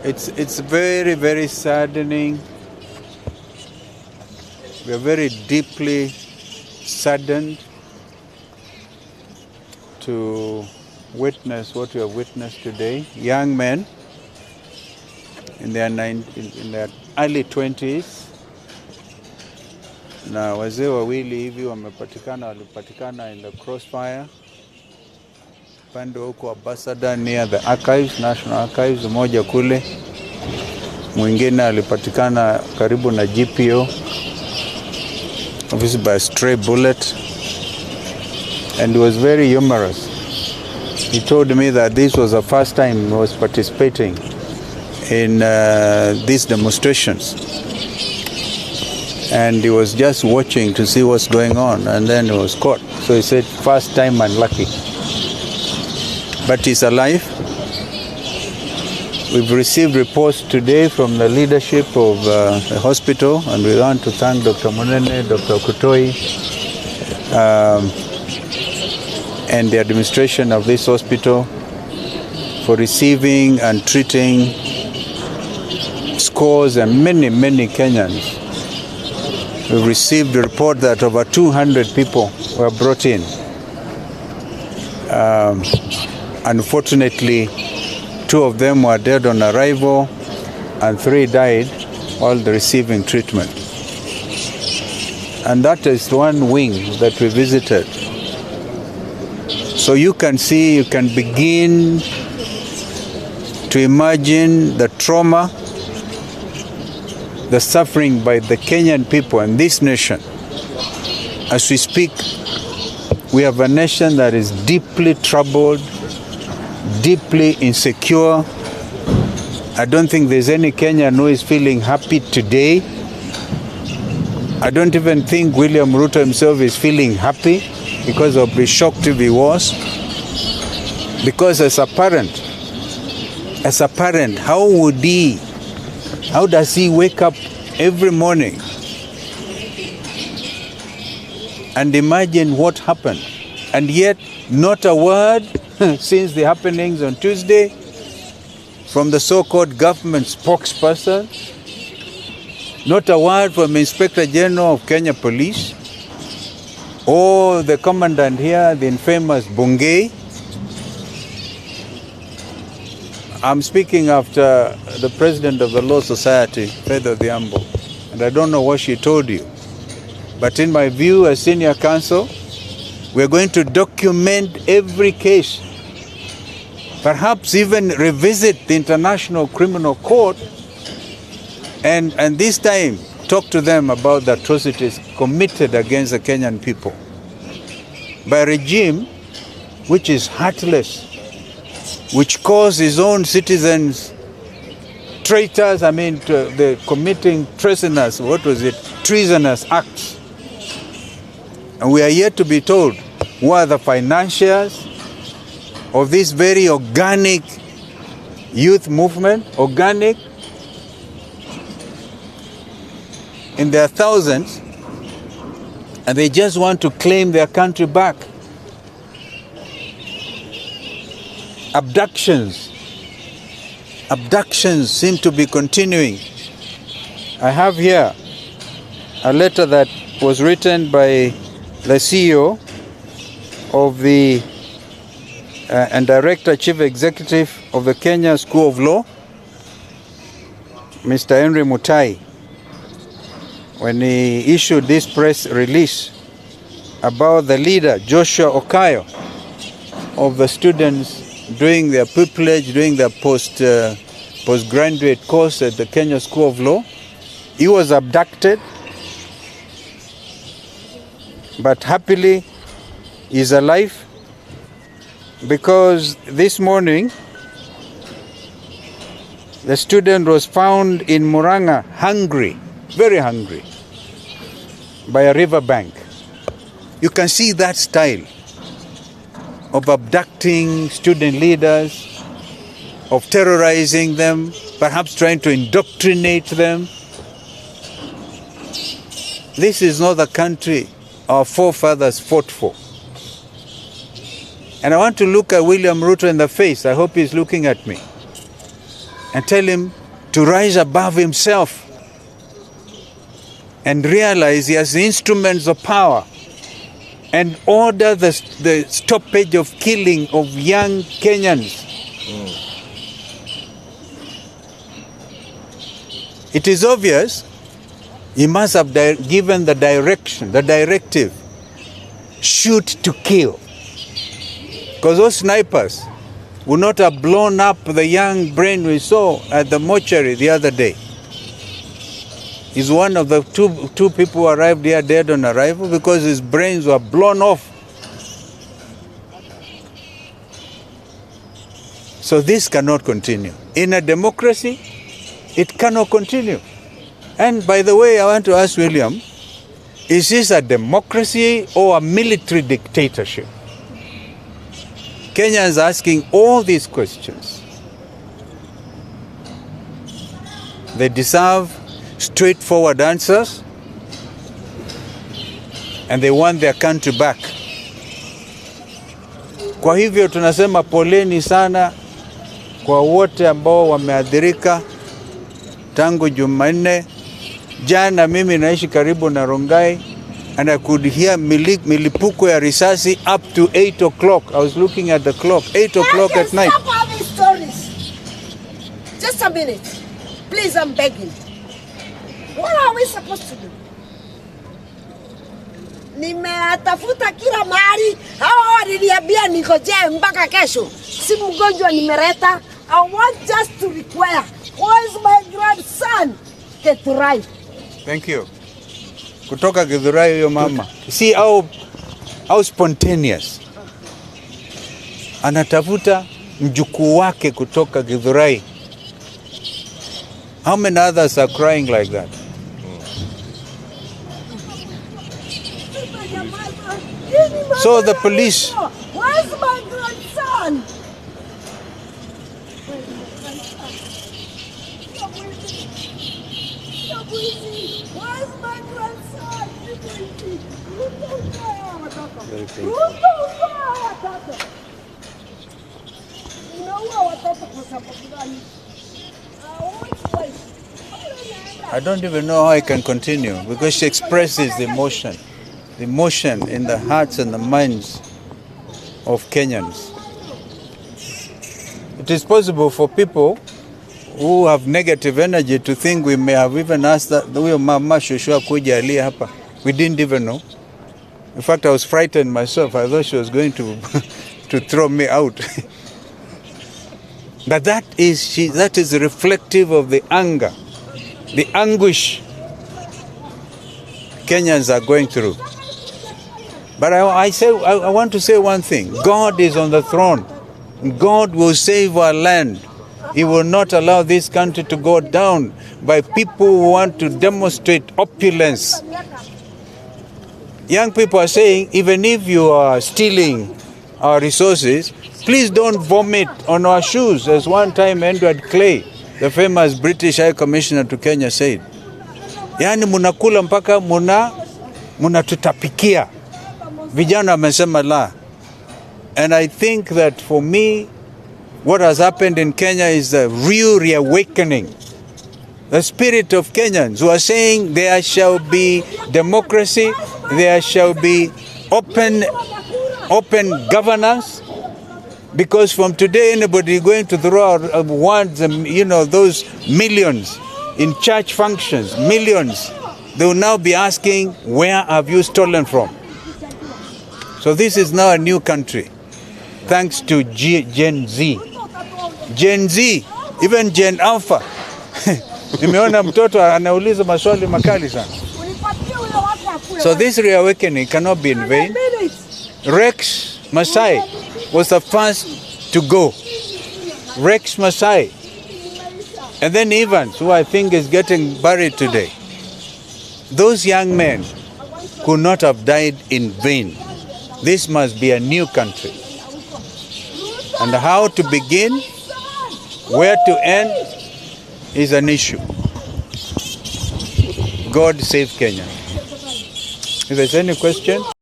It's very, very saddening. We are very deeply saddened to witness what we have witnessed today. Young men in their early 20s na wazee wawili hivi walipatikana in the crossfire pande huko Ambassador near the archives, National Archives, mmoja kule, mwingine alipatikana karibu na GPO, obviously by a stray bullet, and he was very humorous. He told me that this was the first time he was participating in these demonstrations, and he was just watching to see what's going on, and then he was caught. So he said, first time unlucky. But he's alive. We've received reports today from the leadership of the hospital, and we want to thank Dr. Munene, Dr. Kutoi, and the administration of this hospital for receiving and treating scores and many, many Kenyans. We've received a report that over 200 people were brought in. Unfortunately, 2 of them were dead on arrival and 3 died while receiving treatment. And that is one wing that we visited. So you can see, you can begin to imagine the trauma, the suffering by the Kenyan people and this nation. As we speak, we have a nation that is deeply troubled, deeply insecure. I don't think there's any Kenyan who is feeling happy today. I don't even think William Ruto himself is feeling happy because of the shocked he was. Because as a parent, how does he wake up every morning and imagine what happened? And yet, not a word since the happenings on Tuesday from the so-called government spokesperson, not a word from Inspector General of Kenya Police, or the commandant here, the infamous Bungei. I'm speaking after the president of the Law Society, Faith of the Humble, and I don't know what she told you. But in my view, as senior counsel, we're going to document every case, perhaps even revisit the International Criminal Court, and this time talk to them about the atrocities committed against the Kenyan people by a regime which is heartless, which calls his own citizens traitors, the committing treasonous, treasonous acts. And we are yet to be told who are the financiers of this very organic youth movement, organic in their thousands, and they just want to claim their country back. Abductions seem to be continuing. I have here a letter that was written by the CEO of the and Director Chief Executive of the Kenya School of Law, Mr. Henry Mutai, when he issued this press release about the leader, Joshua Okayo, of the students doing their pupillage, doing their postgraduate course at the Kenya School of Law. He was abducted, but happily he's alive, because this morning the student was found in Murang'a hungry, very hungry, by a river bank. You can see that style of abducting student leaders, of terrorizing them, perhaps trying to indoctrinate them. This is not the country our forefathers fought for. And I want to look at William Ruto in the face. I hope he's looking at me. and tell him to rise above himself and realize he has the instruments of power and order the stoppage of killing of young Kenyans. It is obvious he must have given the directive, shoot to kill. Because those snipers would not have blown up the young brain we saw at the mortuary the other day. He's one of the two people who arrived here dead on arrival because his brains were blown off. So this cannot continue. In a democracy, it cannot continue. And by the way, I want to ask William, is this a democracy or a military dictatorship? Kenya is asking all these questions. They deserve straightforward answers, and they want their country back. Kwa hivyo tunasema poleni sana kwa wote ambao wameathirika tangu Jumanne. Jana mimi naishi karibu na Rongai, and I could hear milipuko ya risasi up to 8 o'clock. I was looking at the clock, 8 o'clock at night. Stop all these stories. Just a minute. Please, I'm begging. What are we supposed to do? Nimetafuta kila mahali. Hawa waliniambia ningojee mpaka kesho. Si mgonjwa nimeleta. I want just to require. Where is my grandson? Githurai. Thank you. Kutoka Githurai huyo mama. See how spontaneous. Anatafuta mjukuu wake kutoka Githurai. How many others are crying like that? So the police. Where's my grandson? Where's my grandson? Very painful. I don't even know how I can continue because she expresses the emotion in the hearts and the minds of Kenyans. It is possible for people who have negative energy to think we may have even asked that huyo mama Shoshua kuja alia hapa. We didn't even know. In fact, I was frightened myself. I thought she was going to throw me out. But that is reflective of the anger, the anguish Kenyans are going through. But I want to say one thing. God is on the throne. God will save our land. He will not allow this country to go down by people who want to demonstrate opulence. Young people are saying, even if you are stealing our resources, please don't vomit on our shoes, as one time Edward Clay, the famous British High Commissioner to Kenya, said. Yani munakula mpaka munatutapikia. Vijana wamesema la. And I think that for me, what has happened in Kenya is the real reawakening. The spirit of Kenyans who are saying there shall be democracy, there shall be open governance, because from today anybody going to throw out words, those millions in church functions, millions, they will now be asking, where have you stolen from? So this is now a new country, thanks to Gen Z. Gen Z, even Gen Alpha. Nimeona mtoto anauliza maswali makali sana. So this reawakening cannot be in vain. Rex Masai was the first to go. Rex Masai. And then Evans, who I think is getting buried today. Those young men could not have died in vain. This must be a new country. And how to begin, where to end, is an issue. God save Kenya. If there's any question.